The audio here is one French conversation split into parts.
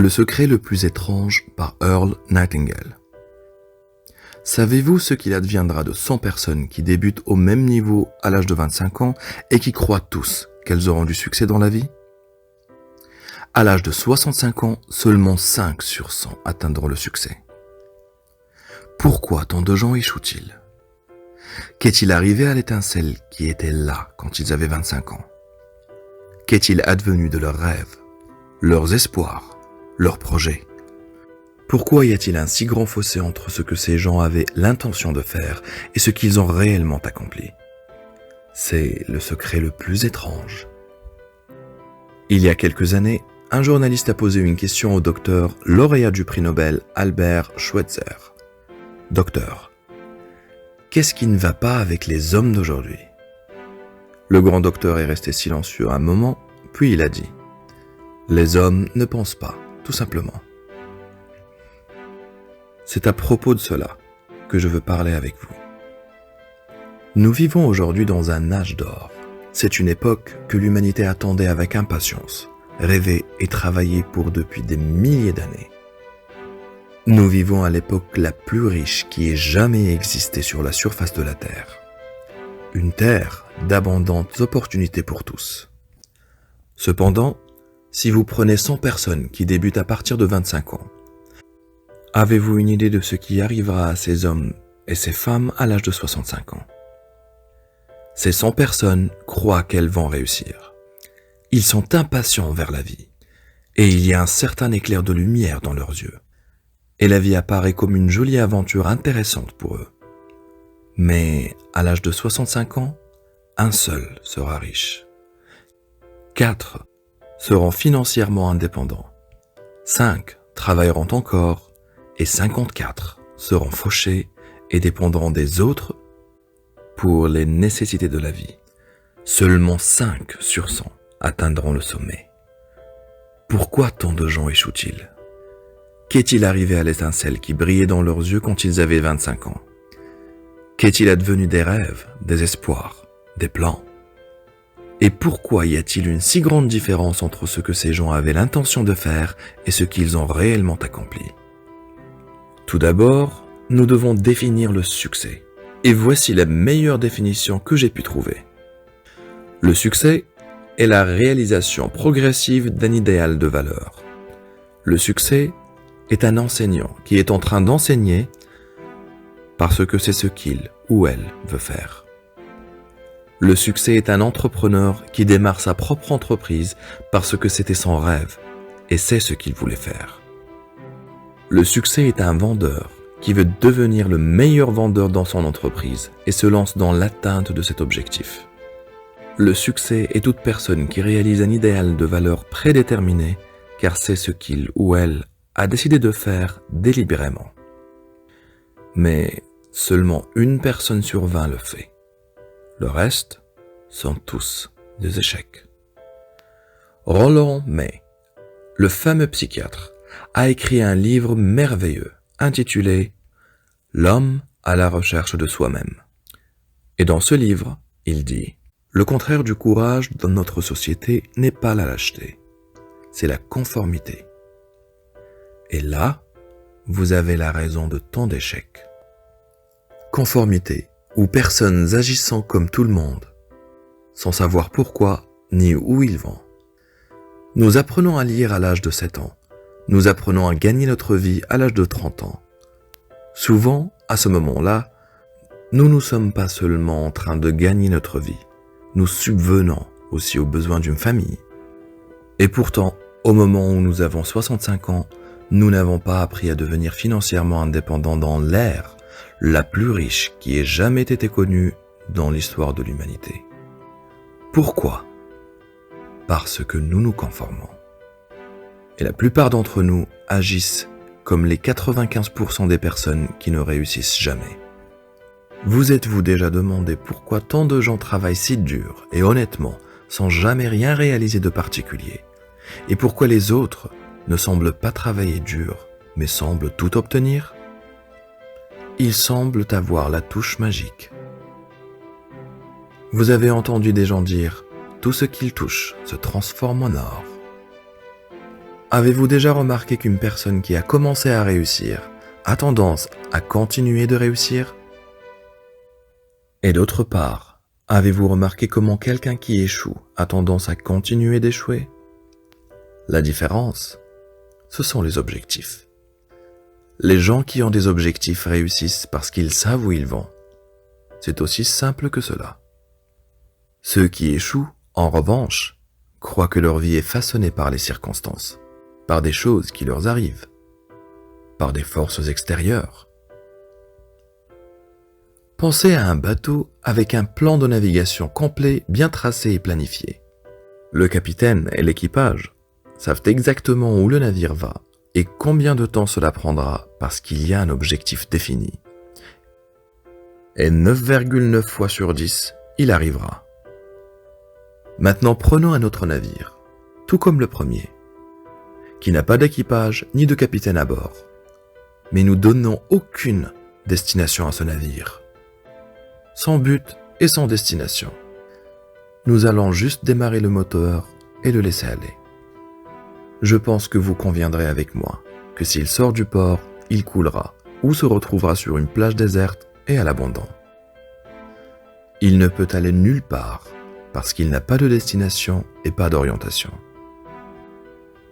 Le secret le plus étrange par Earl Nightingale. Savez-vous ce qu'il adviendra de 100 personnes qui débutent au même niveau à l'âge de 25 ans et qui croient tous qu'elles auront du succès dans la vie? À l'âge de 65 ans, seulement 5 sur 100 atteindront le succès. Pourquoi tant de gens échouent-ils? Qu'est-il arrivé à l'étincelle qui était là quand ils avaient 25 ans? Qu'est-il advenu de leurs rêves, leurs espoirs, leurs projets? Pourquoi y a-t-il un si grand fossé entre ce que ces gens avaient l'intention de faire et ce qu'ils ont réellement accompli? C'est le secret le plus étrange. Il y a quelques années, un journaliste a posé une question au docteur lauréat du prix Nobel Albert Schweitzer. Docteur, qu'est-ce qui ne va pas avec les hommes d'aujourd'hui? Le grand docteur est resté silencieux un moment, puis il a dit « Les hommes ne pensent pas, tout simplement. » C'est à propos de cela que je veux parler avec vous. Nous vivons aujourd'hui dans un âge d'or. C'est une époque que l'humanité attendait avec impatience, rêvait et travaillait pour depuis des milliers d'années. Nous vivons à l'époque la plus riche qui ait jamais existé sur la surface de la Terre. Une terre d'abondantes opportunités pour tous. Cependant, si vous prenez 100 personnes qui débutent à partir de 25 ans, avez-vous une idée de ce qui arrivera à ces hommes et ces femmes à l'âge de 65 ans? Ces 100 personnes croient qu'elles vont réussir. Ils sont impatients vers la vie, et il y a un certain éclair de lumière dans leurs yeux. Et la vie apparaît comme une jolie aventure intéressante pour eux. Mais à l'âge de 65 ans, un seul sera riche. 4 seront financièrement indépendants. 5 travailleront encore et 54 seront fauchés et dépendront des autres pour les nécessités de la vie. Seulement 5 sur 100 atteindront le sommet. Pourquoi tant de gens échouent-ils? Qu'est-il arrivé à l'étincelle qui brillait dans leurs yeux quand ils avaient 25 ans? Qu'est-il advenu des rêves, des espoirs, des plans? Et pourquoi y a-t-il une si grande différence entre ce que ces gens avaient l'intention de faire et ce qu'ils ont réellement accompli? Tout d'abord, nous devons définir le succès. Et voici la meilleure définition que j'ai pu trouver. Le succès est la réalisation progressive d'un idéal de valeur. Le succès est un enseignant qui est en train d'enseigner parce que c'est ce qu'il ou elle veut faire. Le succès est un entrepreneur qui démarre sa propre entreprise parce que c'était son rêve et c'est ce qu'il voulait faire. Le succès est un vendeur qui veut devenir le meilleur vendeur dans son entreprise et se lance dans l'atteinte de cet objectif. Le succès est toute personne qui réalise un idéal de valeur prédéterminé car c'est ce qu'il ou elle a décidé de faire délibérément. Mais seulement une personne sur 20 le fait. Le reste sont tous des échecs. Roland May, le fameux psychiatre, a écrit un livre merveilleux intitulé « L'homme à la recherche de soi-même ». Et dans ce livre, il dit « Le contraire du courage dans notre société n'est pas la lâcheté, c'est la conformité. » Et là, vous avez la raison de tant d'échecs. Conformité, ou personnes agissant comme tout le monde, sans savoir pourquoi ni où ils vont. Nous apprenons à lire à l'âge de 7 ans. Nous apprenons à gagner notre vie à l'âge de 30 ans. Souvent, à ce moment-là, nous ne sommes pas seulement en train de gagner notre vie, nous subvenons aussi aux besoins d'une famille. Et pourtant, au moment où nous avons 65 ans, nous n'avons pas appris à devenir financièrement indépendants dans l'ère la plus riche qui ait jamais été connue dans l'histoire de l'humanité. Pourquoi? Parce que nous nous conformons. Et la plupart d'entre nous agissent comme les 95% des personnes qui ne réussissent jamais. Vous êtes-vous déjà demandé pourquoi tant de gens travaillent si dur et honnêtement sans jamais rien réaliser de particulier? Et pourquoi les autres ne semblent pas travailler dur mais semblent tout obtenir? Ils semblent avoir la touche magique. Vous avez entendu des gens dire « Tout ce qu'ils touchent se transforme en or ». Avez-vous déjà remarqué qu'une personne qui a commencé à réussir a tendance à continuer de réussir? Et d'autre part, avez-vous remarqué comment quelqu'un qui échoue a tendance à continuer d'échouer? La différence, ce sont les objectifs. Les gens qui ont des objectifs réussissent parce qu'ils savent où ils vont. C'est aussi simple que cela. Ceux qui échouent, en revanche, croient que leur vie est façonnée par les circonstances, par des choses qui leur arrivent, par des forces extérieures. Pensez à un bateau avec un plan de navigation complet, bien tracé et planifié. Le capitaine et l'équipage savent exactement où le navire va et combien de temps cela prendra parce qu'il y a un objectif défini. Et 9,9 fois sur 10, il arrivera. Maintenant prenons un autre navire, tout comme le premier, qui n'a pas d'équipage ni de capitaine à bord. Mais nous donnons aucune destination à ce navire. Sans but et sans destination. Nous allons juste démarrer le moteur et le laisser aller. Je pense que vous conviendrez avec moi que s'il sort du port, il coulera ou se retrouvera sur une plage déserte et à l'abandon. Il ne peut aller nulle part parce qu'il n'a pas de destination et pas d'orientation.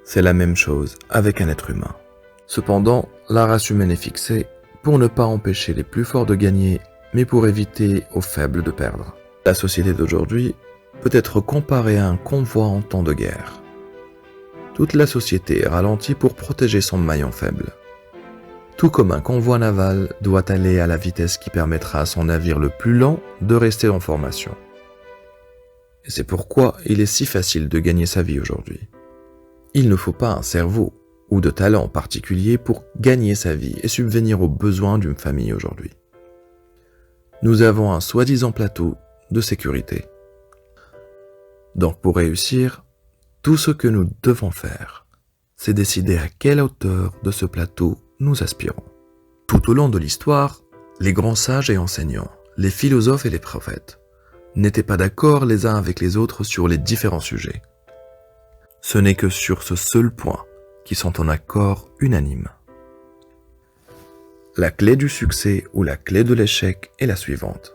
C'est la même chose avec un être humain. Cependant, la race humaine est fixée pour ne pas empêcher les plus forts de gagner, mais pour éviter aux faibles de perdre. La société d'aujourd'hui peut être comparée à un convoi en temps de guerre. Toute la société est ralentie pour protéger son maillon faible. Tout comme un convoi naval doit aller à la vitesse qui permettra à son navire le plus lent de rester en formation. Et c'est pourquoi il est si facile de gagner sa vie aujourd'hui. Il ne faut pas un cerveau ou de talent particulier pour gagner sa vie et subvenir aux besoins d'une famille aujourd'hui. Nous avons un soi-disant plateau de sécurité. Donc pour réussir, tout ce que nous devons faire, c'est décider à quelle hauteur de ce plateau nous aspirons. Tout au long de l'histoire, les grands sages et enseignants, les philosophes et les prophètes, n'étaient pas d'accord les uns avec les autres sur les différents sujets. Ce n'est que sur ce seul point qu'ils sont en accord unanime. La clé du succès ou la clé de l'échec est la suivante.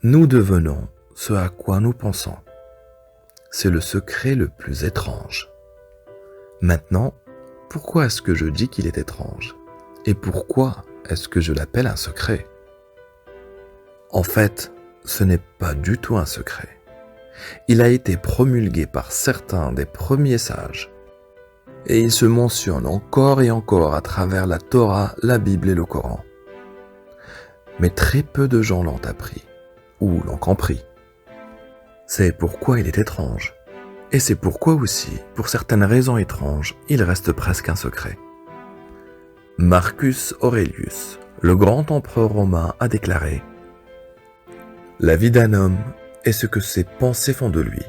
Nous devenons ce à quoi nous pensons. C'est le secret le plus étrange. Maintenant, pourquoi est-ce que je dis qu'il est étrange? Et pourquoi est-ce que je l'appelle un secret? En fait, ce n'est pas du tout un secret. Il a été promulgué par certains des premiers sages. Et il se mentionne encore et encore à travers la Torah, la Bible et le Coran. Mais très peu de gens l'ont appris, ou l'ont compris. C'est pourquoi il est étrange. Et c'est pourquoi aussi, pour certaines raisons étranges, il reste presque un secret. Marcus Aurelius, le grand empereur romain, a déclaré « La vie d'un homme est ce que ses pensées font de lui. »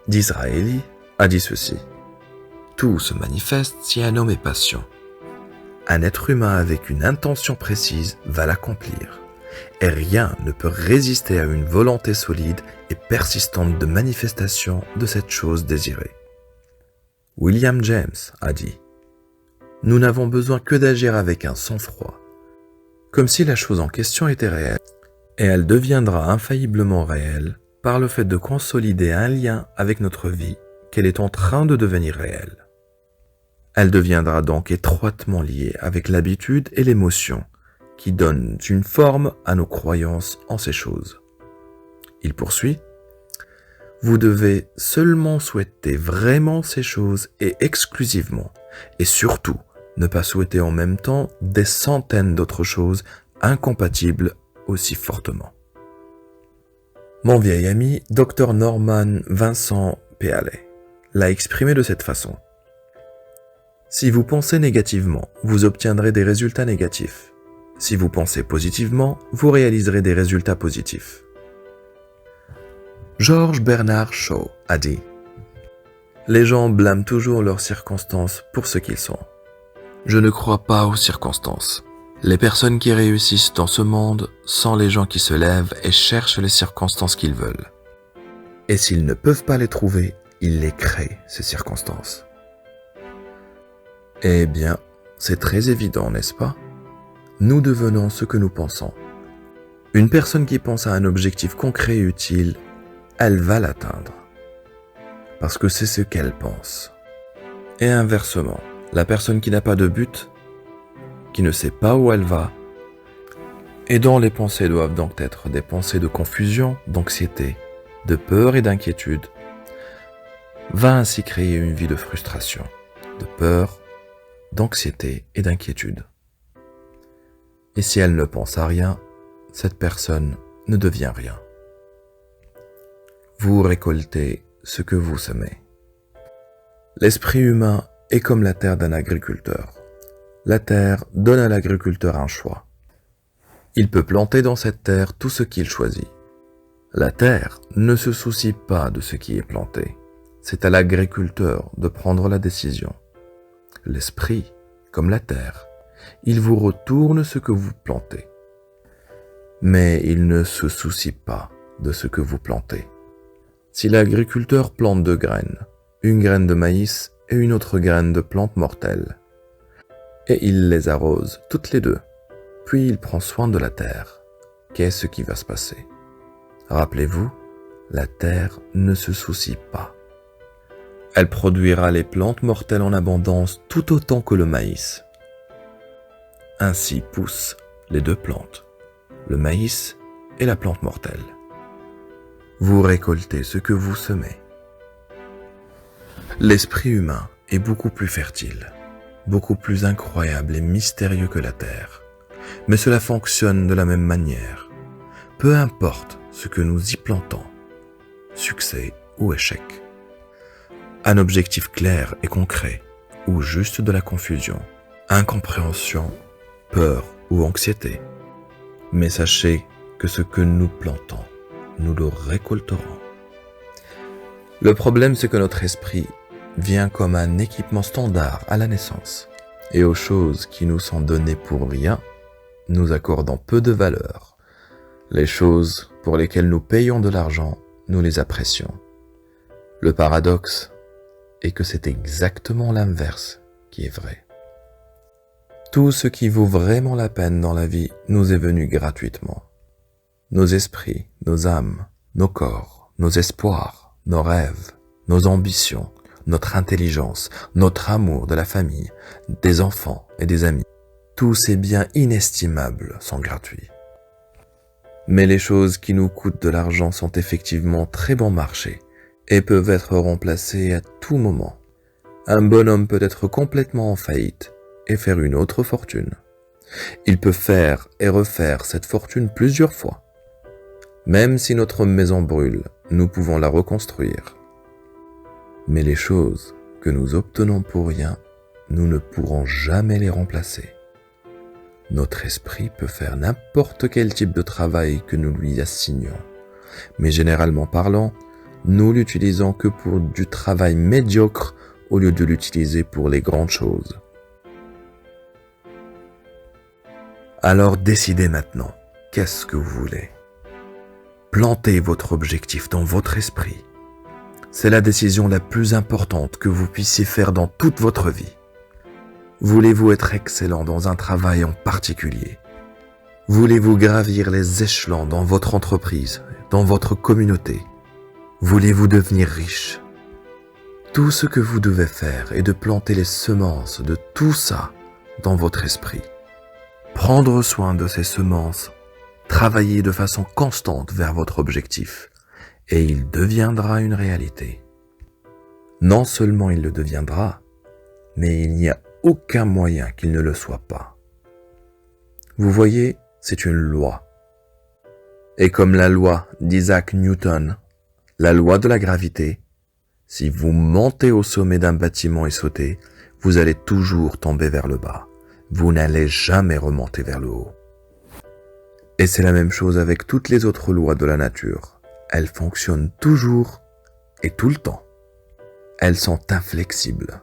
Disraeli a dit ceci « Tout se manifeste si un homme est patient. Un être humain avec une intention précise va l'accomplir. Et rien ne peut résister à une volonté solide et persistante de manifestation de cette chose désirée. » William James a dit « Nous n'avons besoin que d'agir avec un sang-froid, comme si la chose en question était réelle, et elle deviendra infailliblement réelle par le fait de consolider un lien avec notre vie qu'elle est en train de devenir réelle. Elle deviendra donc étroitement liée avec l'habitude et l'émotion qui donnent une forme à nos croyances en ces choses. » Il poursuit « Vous devez seulement souhaiter vraiment ces choses et exclusivement, et surtout ne pas souhaiter en même temps des centaines d'autres choses incompatibles aussi fortement. » Mon vieil ami, Dr Norman Vincent Peale, l'a exprimé de cette façon. Si vous pensez négativement, vous obtiendrez des résultats négatifs. Si vous pensez positivement, vous réaliserez des résultats positifs. George Bernard Shaw a dit « Les gens blâment toujours leurs circonstances pour ce qu'ils sont. Je ne crois pas aux circonstances. Les personnes qui réussissent dans ce monde sont les gens qui se lèvent et cherchent les circonstances qu'ils veulent. Et s'ils ne peuvent pas les trouver, ils les créent, ces circonstances. » Eh bien, c'est très évident, n'est-ce pas? Nous devenons ce que nous pensons. Une personne qui pense à un objectif concret et utile, elle va l'atteindre. Parce que c'est ce qu'elle pense. Et inversement, la personne qui n'a pas de but, qui ne sait pas où elle va, et dont les pensées doivent donc être des pensées de confusion, d'anxiété, de peur et d'inquiétude, va ainsi créer une vie de frustration, de peur, d'anxiété et d'inquiétude. Et si elle ne pense à rien, cette personne ne devient rien. Vous récoltez ce que vous semez. L'esprit humain est comme la terre d'un agriculteur. La terre donne à l'agriculteur un choix. Il peut planter dans cette terre tout ce qu'il choisit. La terre ne se soucie pas de ce qui est planté. C'est à l'agriculteur de prendre la décision. L'esprit, comme la terre, il vous retourne ce que vous plantez. Mais il ne se soucie pas de ce que vous plantez. Si l'agriculteur plante 2 graines, une graine de maïs et une autre graine de plante mortelle, et il les arrose toutes les 2, puis il prend soin de la terre, qu'est-ce qui va se passer? Rappelez-vous, la terre ne se soucie pas. Elle produira les plantes mortelles en abondance tout autant que le maïs. Ainsi poussent les 2 plantes, le maïs et la plante mortelle. Vous récoltez ce que vous semez. L'esprit humain est beaucoup plus fertile, beaucoup plus incroyable et mystérieux que la terre. Mais cela fonctionne de la même manière. Peu importe ce que nous y plantons, succès ou échec. Un objectif clair et concret, ou juste de la confusion, incompréhension, peur ou anxiété. Mais sachez que ce que nous plantons, nous le récolterons. Le problème, c'est que notre esprit vient comme un équipement standard à la naissance, et aux choses qui nous sont données pour rien, nous accordons peu de valeur. Les choses pour lesquelles nous payons de l'argent, nous les apprécions. Le paradoxe est que c'est exactement l'inverse qui est vrai. Tout ce qui vaut vraiment la peine dans la vie nous est venu gratuitement. Nos esprits, nos âmes, nos corps, nos espoirs, nos rêves, nos ambitions, notre intelligence, notre amour de la famille, des enfants et des amis. Tous ces biens inestimables sont gratuits. Mais les choses qui nous coûtent de l'argent sont effectivement très bon marché et peuvent être remplacées à tout moment. Un bonhomme peut être complètement en faillite et faire une autre fortune. Il peut faire et refaire cette fortune plusieurs fois. Même si notre maison brûle, nous pouvons la reconstruire. Mais les choses que nous obtenons pour rien, nous ne pourrons jamais les remplacer. Notre esprit peut faire n'importe quel type de travail que nous lui assignons. Mais généralement parlant, nous l'utilisons que pour du travail médiocre au lieu de l'utiliser pour les grandes choses. Alors décidez maintenant, qu'est-ce que vous voulez? Plantez votre objectif dans votre esprit. C'est la décision la plus importante que vous puissiez faire dans toute votre vie. Voulez-vous être excellent dans un travail en particulier? Voulez-vous gravir les échelons dans votre entreprise, dans votre communauté? Voulez-vous devenir riche? Tout ce que vous devez faire est de planter les semences de tout ça dans votre esprit. Prendre soin de ces semences, travailler de façon constante vers votre objectif, et il deviendra une réalité. Non seulement il le deviendra, mais il n'y a aucun moyen qu'il ne le soit pas. Vous voyez, c'est une loi. Et comme la loi d'Isaac Newton, la loi de la gravité, si vous montez au sommet d'un bâtiment et sautez, vous allez toujours tomber vers le bas. Vous n'allez jamais remonter vers le haut. Et c'est la même chose avec toutes les autres lois de la nature. Elles fonctionnent toujours et tout le temps. Elles sont inflexibles.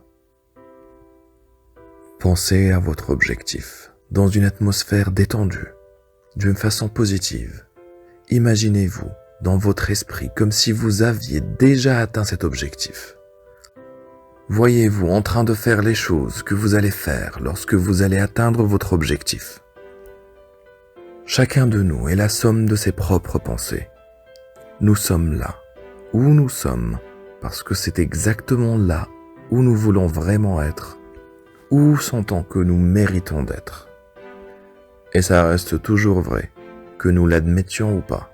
Pensez à votre objectif, dans une atmosphère détendue, d'une façon positive. Imaginez-vous dans votre esprit comme si vous aviez déjà atteint cet objectif. Voyez-vous en train de faire les choses que vous allez faire lorsque vous allez atteindre votre objectif. Chacun de nous est la somme de ses propres pensées. Nous sommes là, où nous sommes, parce que c'est exactement là où nous voulons vraiment être, où sentons que nous méritons d'être. Et ça reste toujours vrai, que nous l'admettions ou pas.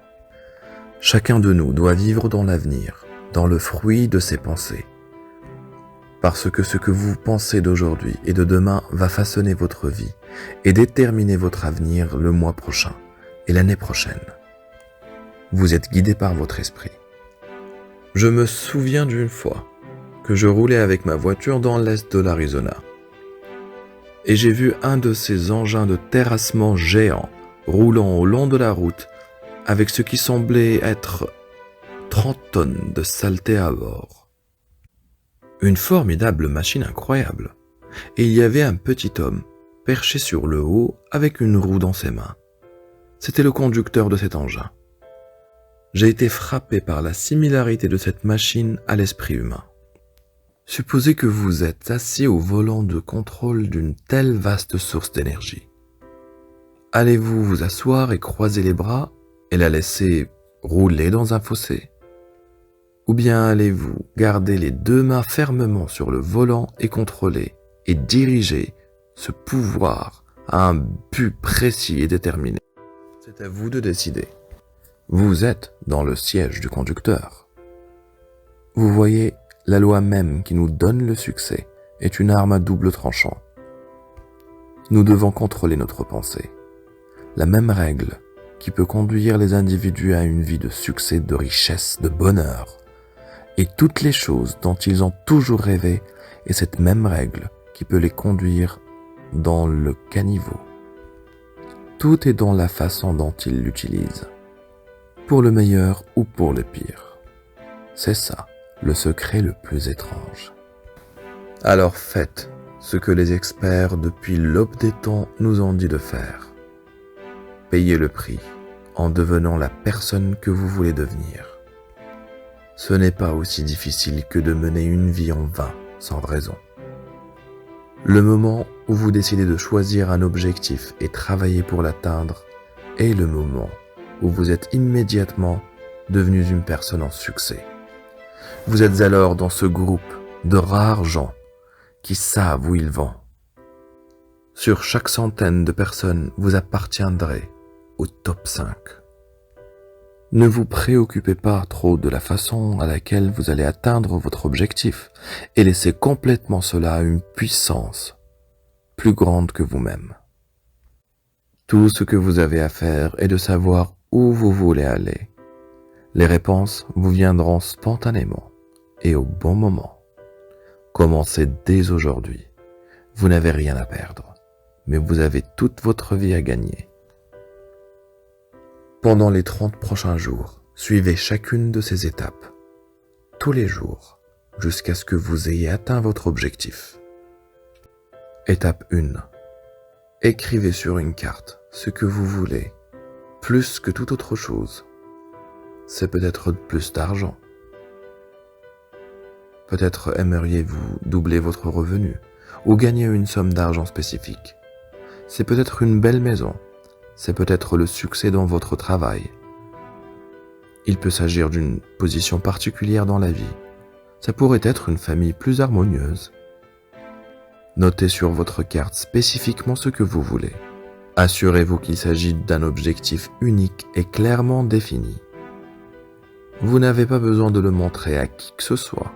Chacun de nous doit vivre dans l'avenir, dans le fruit de ses pensées. Parce que ce que vous pensez d'aujourd'hui et de demain va façonner votre vie et déterminer votre avenir le mois prochain et l'année prochaine. Vous êtes guidé par votre esprit. Je me souviens d'une fois que je roulais avec ma voiture dans l'est de l'Arizona. Et j'ai vu un de ces engins de terrassement géants roulant au long de la route avec ce qui semblait être 30 tonnes de saleté à bord. Une formidable machine incroyable. Et il y avait un petit homme, perché sur le haut avec une roue dans ses mains. C'était le conducteur de cet engin. J'ai été frappé par la similarité de cette machine à l'esprit humain. Supposez que vous êtes assis au volant de contrôle d'une telle vaste source d'énergie. Allez-vous vous asseoir et croiser les bras et la laisser rouler dans un fossé ? Ou bien allez-vous garder les deux mains fermement sur le volant et contrôler et diriger ce pouvoir à un but précis et déterminé? C'est à vous de décider. Vous êtes dans le siège du conducteur. Vous voyez, la loi même qui nous donne le succès est une arme à double tranchant. Nous devons contrôler notre pensée. La même règle qui peut conduire les individus à une vie de succès, de richesse, de bonheur, et toutes les choses dont ils ont toujours rêvé, est cette même règle qui peut les conduire dans le caniveau. Tout est dans la façon dont ils l'utilisent, pour le meilleur ou pour le pire. C'est ça, le secret le plus étrange. Alors faites ce que les experts depuis l'aube des temps nous ont dit de faire. Payez le prix en devenant la personne que vous voulez devenir. Ce n'est pas aussi difficile que de mener une vie en vain, sans raison. Le moment où vous décidez de choisir un objectif et travailler pour l'atteindre est le moment où vous êtes immédiatement devenu une personne en succès. Vous êtes alors dans ce groupe de rares gens qui savent où ils vont. Sur chaque centaine de personnes, vous appartiendrez au top 5. Ne vous préoccupez pas trop de la façon à laquelle vous allez atteindre votre objectif et laissez complètement cela à une puissance plus grande que vous-même. Tout ce que vous avez à faire est de savoir où vous voulez aller. Les réponses vous viendront spontanément et au bon moment. Commencez dès aujourd'hui. Vous n'avez rien à perdre, mais vous avez toute votre vie à gagner. Pendant les 30 prochains jours, suivez chacune de ces étapes, tous les jours, jusqu'à ce que vous ayez atteint votre objectif. Étape 1. Écrivez sur une carte ce que vous voulez, plus que toute autre chose. C'est peut-être plus d'argent. Peut-être aimeriez-vous doubler votre revenu ou gagner une somme d'argent spécifique. C'est peut-être une belle maison. C'est peut-être le succès dans votre travail. Il peut s'agir d'une position particulière dans la vie. Ça pourrait être une famille plus harmonieuse. Notez sur votre carte spécifiquement ce que vous voulez. Assurez-vous qu'il s'agit d'un objectif unique et clairement défini. Vous n'avez pas besoin de le montrer à qui que ce soit.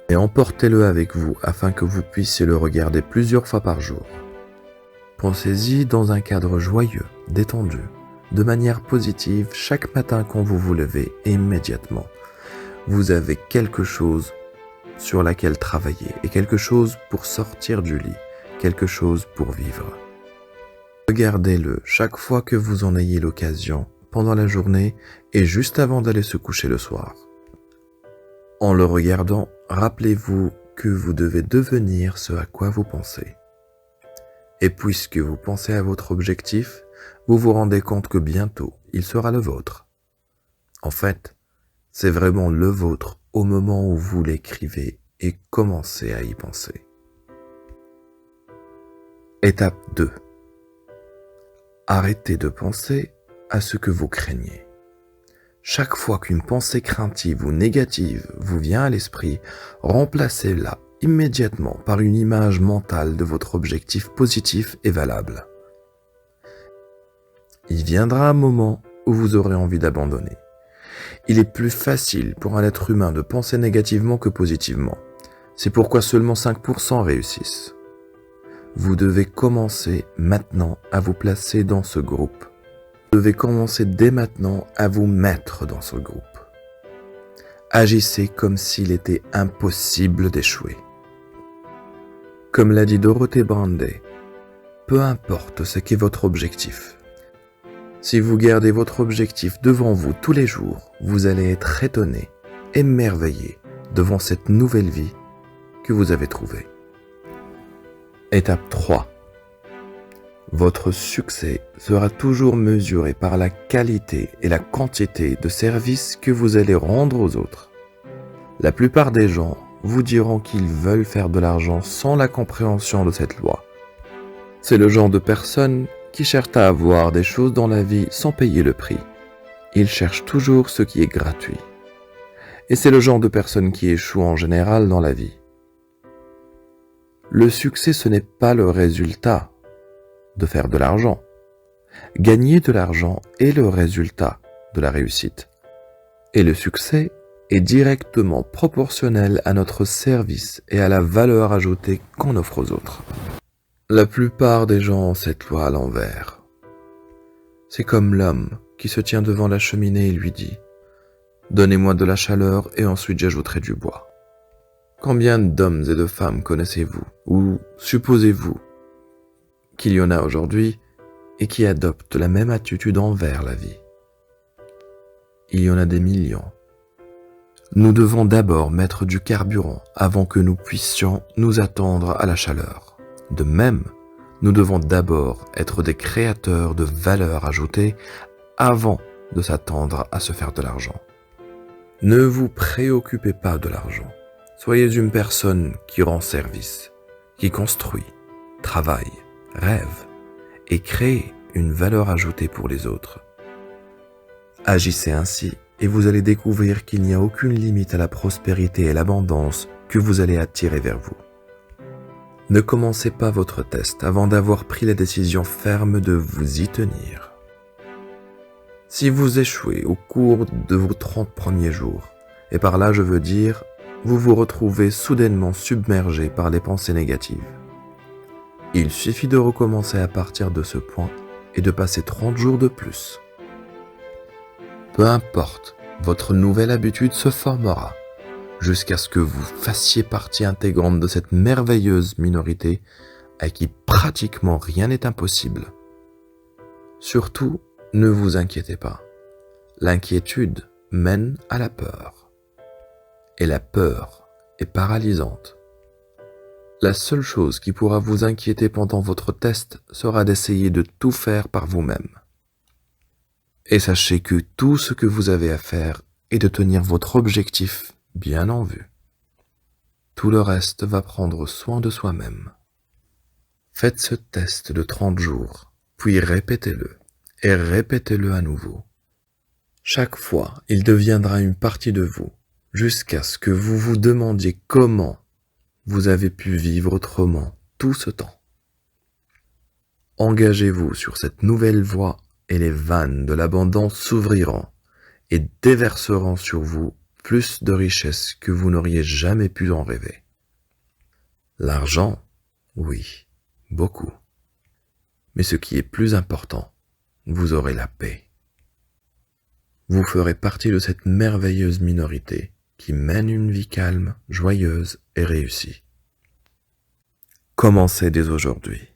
Et emportez-le avec vous afin que vous puissiez le regarder plusieurs fois par jour. Pensez-y dans un cadre joyeux, détendu, de manière positive chaque matin quand vous vous levez immédiatement. Vous avez quelque chose sur laquelle travailler et quelque chose pour sortir du lit, quelque chose pour vivre. Regardez-le chaque fois que vous en ayez l'occasion, pendant la journée et juste avant d'aller se coucher le soir. En le regardant, rappelez-vous que vous devez devenir ce à quoi vous pensez. Et puisque vous pensez à votre objectif, vous vous rendez compte que bientôt, il sera le vôtre. En fait, c'est vraiment le vôtre au moment où vous l'écrivez et commencez à y penser. Étape 2. Arrêtez de penser à ce que vous craignez. Chaque fois qu'une pensée craintive ou négative vous vient à l'esprit, remplacez-la immédiatement par une image mentale de votre objectif positif et valable. Il viendra un moment où vous aurez envie d'abandonner. Il est plus facile pour un être humain de penser négativement que positivement. C'est pourquoi seulement 5% réussissent. Vous devez commencer maintenant à vous placer dans ce groupe. Vous devez commencer dès maintenant à vous mettre dans ce groupe. Agissez comme s'il était impossible d'échouer. Comme l'a dit Dorothée Brandt, peu importe ce qu'est votre objectif. Si vous gardez votre objectif devant vous tous les jours, vous allez être étonné, émerveillé devant cette nouvelle vie que vous avez trouvée. Étape 3. Votre succès sera toujours mesuré par la qualité et la quantité de services que vous allez rendre aux autres. La plupart des gens vous diront qu'ils veulent faire de l'argent sans la compréhension de cette loi. C'est le genre de personnes qui cherchent à avoir des choses dans la vie sans payer le prix. Ils cherchent toujours ce qui est gratuit. Et c'est le genre de personnes qui échouent en général dans la vie. Le succès, ce n'est pas le résultat de faire de l'argent. Gagner de l'argent est le résultat de la réussite. Et le succès est directement proportionnel à notre service et à la valeur ajoutée qu'on offre aux autres. La plupart des gens ont cette loi à l'envers. C'est comme l'homme qui se tient devant la cheminée et lui dit « Donnez-moi de la chaleur et ensuite j'ajouterai du bois ». Combien d'hommes et de femmes connaissez-vous ou supposez-vous qu'il y en a aujourd'hui et qui adoptent la même attitude envers la vie? Il y en a des millions. Nous devons d'abord mettre du carburant avant que nous puissions nous attendre à la chaleur. De même, nous devons d'abord être des créateurs de valeur ajoutée avant de s'attendre à se faire de l'argent. Ne vous préoccupez pas de l'argent. Soyez une personne qui rend service, qui construit, travaille, rêve et crée une valeur ajoutée pour les autres. Agissez ainsi et vous allez découvrir qu'il n'y a aucune limite à la prospérité et l'abondance que vous allez attirer vers vous. Ne commencez pas votre test avant d'avoir pris la décision ferme de vous y tenir. Si vous échouez au cours de vos 30 premiers jours, et par là je veux dire, vous vous retrouvez soudainement submergé par les pensées négatives. Il suffit de recommencer à partir de ce point et de passer 30 jours de plus. Peu importe, votre nouvelle habitude se formera jusqu'à ce que vous fassiez partie intégrante de cette merveilleuse minorité à qui pratiquement rien n'est impossible. Surtout, ne vous inquiétez pas. L'inquiétude mène à la peur. Et la peur est paralysante. La seule chose qui pourra vous inquiéter pendant votre test sera d'essayer de tout faire par vous-même. Et sachez que tout ce que vous avez à faire est de tenir votre objectif bien en vue. Tout le reste va prendre soin de soi-même. Faites ce test de 30 jours, puis répétez-le, et répétez-le à nouveau. Chaque fois, il deviendra une partie de vous, jusqu'à ce que vous vous demandiez comment vous avez pu vivre autrement tout ce temps. Engagez-vous sur cette nouvelle voie et les vannes de l'abondance s'ouvriront et déverseront sur vous plus de richesses que vous n'auriez jamais pu en rêver. L'argent, oui, beaucoup. Mais ce qui est plus important, vous aurez la paix. Vous ferez partie de cette merveilleuse minorité qui mène une vie calme, joyeuse et réussie. Commencez dès aujourd'hui.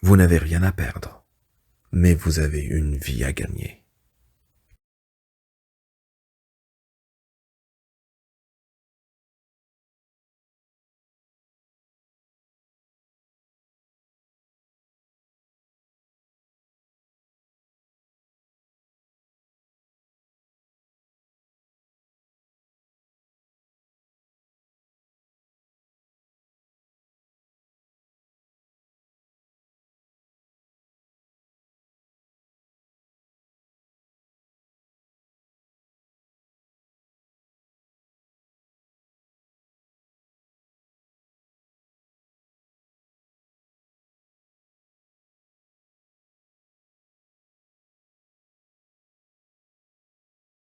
Vous n'avez rien à perdre, mais vous avez une vie à gagner.